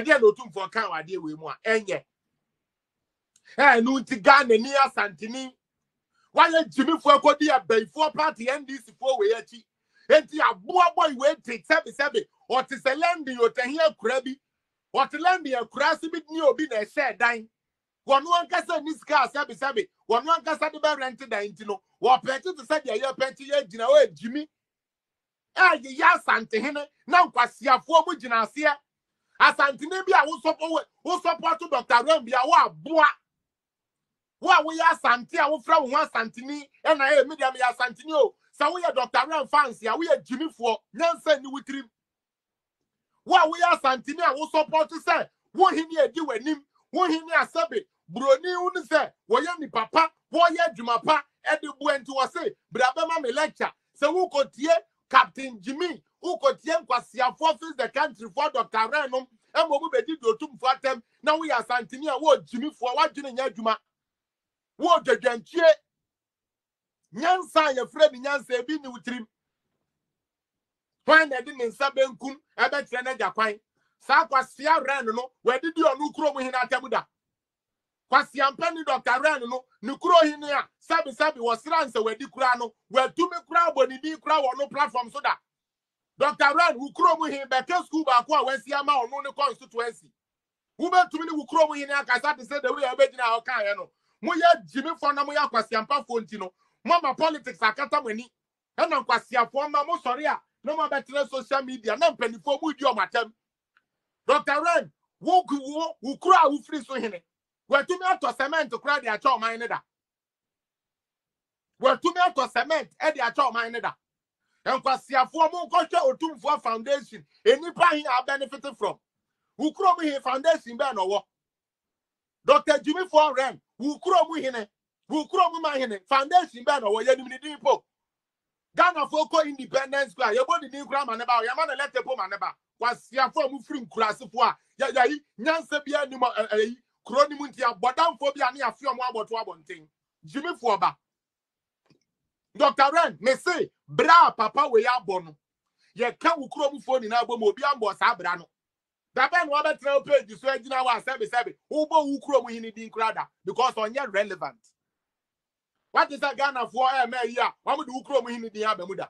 dia no tum for kan wade we mu a enye no nti Ghana ni asantini why Jimmy for akodi abaifo party NDC for we achi enti aboa boy we take 77 or to say landing o tahia kura bi or to landing a kura si bi ni obi na share dan one kasa ni ska 77 one kasa de be rent dan nti no wo penti to say dia penti ya gina o Jimmy ya asante hene na nkwasiafo mu gina ase asantini bi a wo support Dr. Ram bia wo aboa wo ya asante a wo fra wo asantini na e media me asantini o sa wo ya Dr. Ram fans ya wo ya Jimmy fo nyansa ni witrim wo ya asantini a wo support say wo hini edi wanim wo hini asabe broni unu say wo ya ni papa wo ya dwumapa e de bu enti wo say braba ma me lecture say wo kotie Captain Jimmy who could young Kwasiafo the country for Dr. Renum and what we did to for them. Now we are Santinia, what Jimmy for what Jimmy Yajuma. What the Gentie Nyansa, your friend Nyansa, be new trim. When I didn't Saben Kum, I bet Senaja Quine. Sakwasia Rano, where did you no crow in Atabuda? Kwasiam Penny Dr. Rano, Nukro Hinia, Sabi was Ransa where the Krano, where to me crowd when the crowd on no platform so that. Dr. Ran, who crow him back to school back when Siama or no constituency. Who bet to me who crow in Akasa to say the way I bet in our Kayano. Moya Jimmy Fonamoya Kwasiampa Fontino. Mama politics are Katamani. And on Kwasia for Mamma Soria. No more better social media. No penny for wood your matem. Dr. Ran, who crow who free so him. Where to me to cement to cry their child minded. Where to me to cement at their child minded. And Kwasiafo mo culture Otumfo Foundation any pa here are benefiting from who crow me foundation be no Dr. Jimmy for Ren who crow me hene who crow me my hene foundation be no ye ni dipo Ghana for independence square ye body ni kura man ba ye man let po man ba Kwasiafo mu free nkurasefo a ya nyansa bia ni mo kro ni mu ntia bodamfo bia na afio mo aboto abonten Jimmy for ba Dr. Ren, me say, bra papa we ya bono. Ye ka wukuro mu phone na agbo mo obi ambo sa bra no. Da ben wa betra page so agina wa sebe. Wo bo wukuro mu hini din krada because onye relevant. What is that Ghana for me here? Wa mu de wukuro mu hini din abamuda.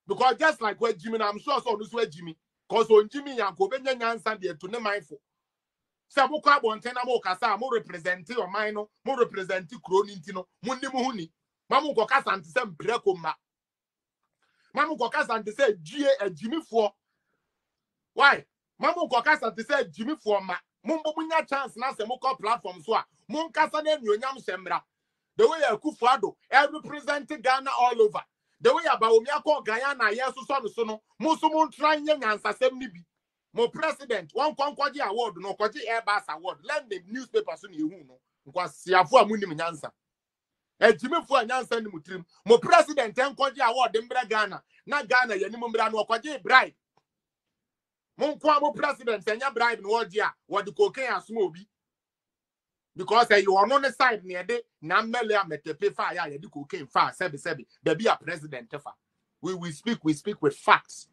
Because just like where Jimmy I'm sure so no so Jimmy cause on Jimmy yanko benya nyansa de to ne mindful. Se mo kwa bonten na mo kasa mo represent your mind no, mo represent kuro ni ntino, mo ni mo huni. Mamu ko kasa ante se mbreko ma. Mamu ko kasa ante se gie Jimmy for. Why? Mamu ko kasa ante se Jimmy for ma. Mumbo munya chance na se mo call platform so a. Mun kasa na nyonyam shembra. The way Akufo-Addo represent Ghana all over. The way Abaomi akọ Guyana yeso so no. Mo so mo try nyansasem ni bi. Mo president one kwankwaji award no kwaji Airbus award. Let the newspaper so na ehu no. Nkwa siafo amunim nyansa. Jimmy for nyansa ni mutrim mo president enkoje award mbra Ghana na Ghana yanim mbra no kwaje bribe mo kwa mo president enya bribe no oje a wodi cocaine asoma obi because you on the side near de na mele ametepe fa ya yedi cocaine fa sebe there be a president fa we speak with facts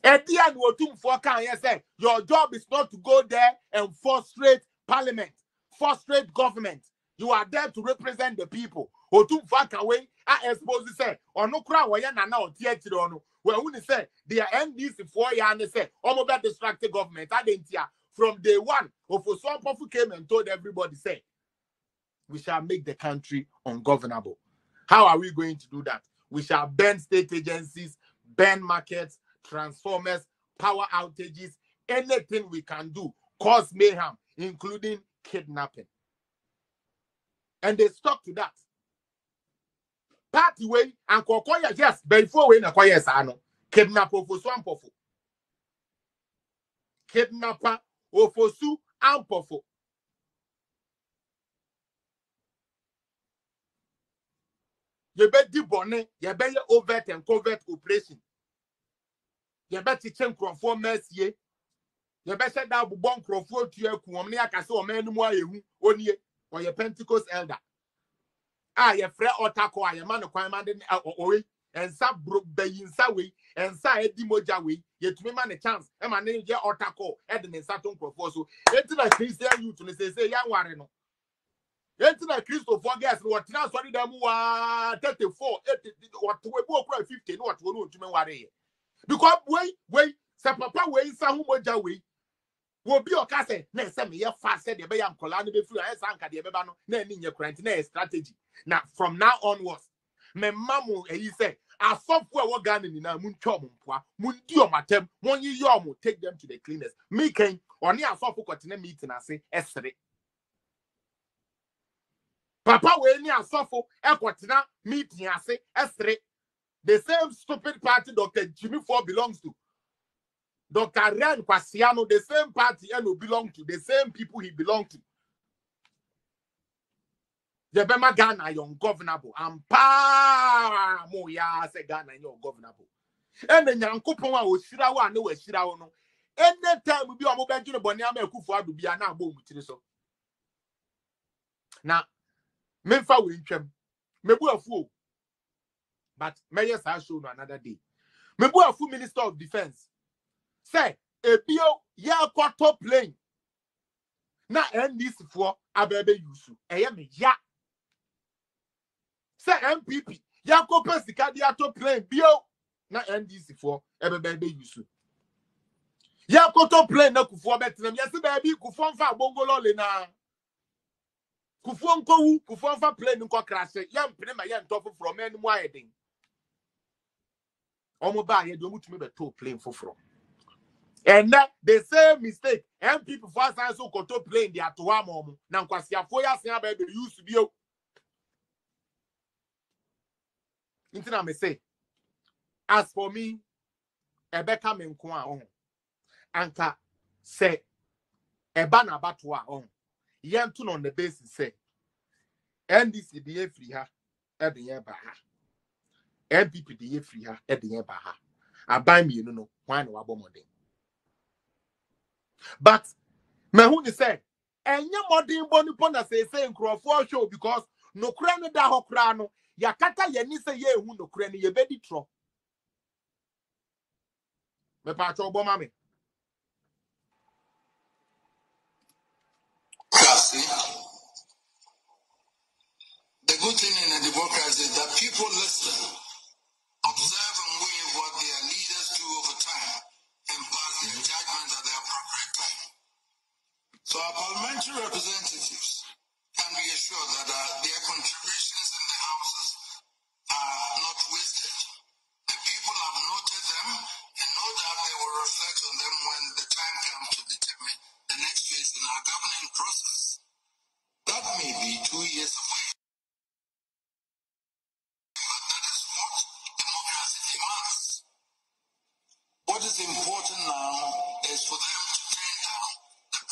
Edia no Otumfo kan here say your job is not to go there and frustrate parliament frustrate government. You are there to represent the people. Otumfo kan we I expose say ono kra wo ye nana o tie tire ono. We who say they are NDC 4 years and say omo be distracted government adentia from day one. Ofosuampofu came and told everybody say we shall make the country ungovernable. How are we going to do that? We shall ban state agencies, ban markets, transformers, power outages, anything we can do, cause mayhem, including kidnapping. And they stuck to that. Party way and Kokoya, yes, before we na Koya Sano, kidnapper Ofosuampofu. Kidnapper Ofosuampofu. You bet the bonnet, you bet your overt and covert operation. You bet the chain crofo mercy. You bet that bon crofo to your Kumania Casso man only or your Pentecost elder. Ah, your friend Otako, your man of commanding away, and sa bro bayinsa we and sa edi moja we yetumi ma ne chance e ma ne ye otako e de ne saton crofo so etina Christian youth ne say ya ware no etina Christopher guys no what na sorry dem wa 34 what we bo okura 50 no what we no ntumi ware ye because we sa papa we sa hu moja we wo bi o ka say na se me ye fa say de be ya nkola no be firi a sa nka de be ba no na ni nye kurant na strategy na from now onwards me mamu eyi say asofo e wo Ghana ni na muntwa ompoa mundi omatem monyi yom take them to the cleaners me ken oni asofo kwotene meeting ase esere papa we ni asofo ekwotena meeting ase esere the same stupid party Dr. Jimmy Ford belongs to Dr. Ren Kwasiano, the same party and who belong to, the same people he belonged to. The Bema Ghana, you're ungovernable. And pa moya say Ghana, you're ungovernable. And then Yankopon was Shirawa, no, Shirawa. No. Anytime we be a mobile to the Bonyama Kufu to be an album with so. Now, Memfa will chem. Mebu a fool. But mayors I show no another day. Mebu a full Minister of Defense. Say, a bio ya quarter plane. Na NDC for abebe yusu. Me ya. Say MPP. Ya ko pesika dia to plane bio. Na NDC for abebe yusu. Ya ko to plane na kufu betlem. Yesi baby kufu nfa bongolo le na. Kufu nko wu, kufu nfa plane nko crash. Ya mpene ma ya ntofo from any mo ayedin. Omo ba ye do mutumi be to plane for. And that the same mistake. And people for us so control playing the atoa mom. Now, because you have baby used to be. Intina me say, as for me, Ebeka me nkwa on. Anka say, Ebana batwa on. Yentun on the basis say, NDC the free her at the year baha. MPP the free her at the year baha. I buy me, you know, wine or abomoding. But me who ni say enye modern boni pona say nkrofo show because no kra no da hokra no yakata ye ni say ye hu no kra ni ye bedi tro me pa cho bo mame the good thing in a democracy is that people listen, observe and weigh what their leaders do over time and pass their judgment at the appropriate time. So our parliamentary representatives can be assured that their contributions in the houses are not wasted. The people have noted them and know that they will reflect on them when the time comes to determine the next phase in our governing process. That may be 2 years away, but that is what democracy demands. What is important now is for them to turn down the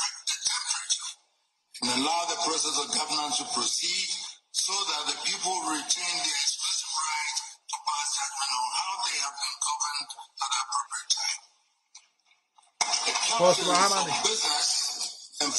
temperature and allow the process of governance to proceed so that the people retain their exclusive right to pass judgment on how they have been governed at the appropriate time. The captains of business and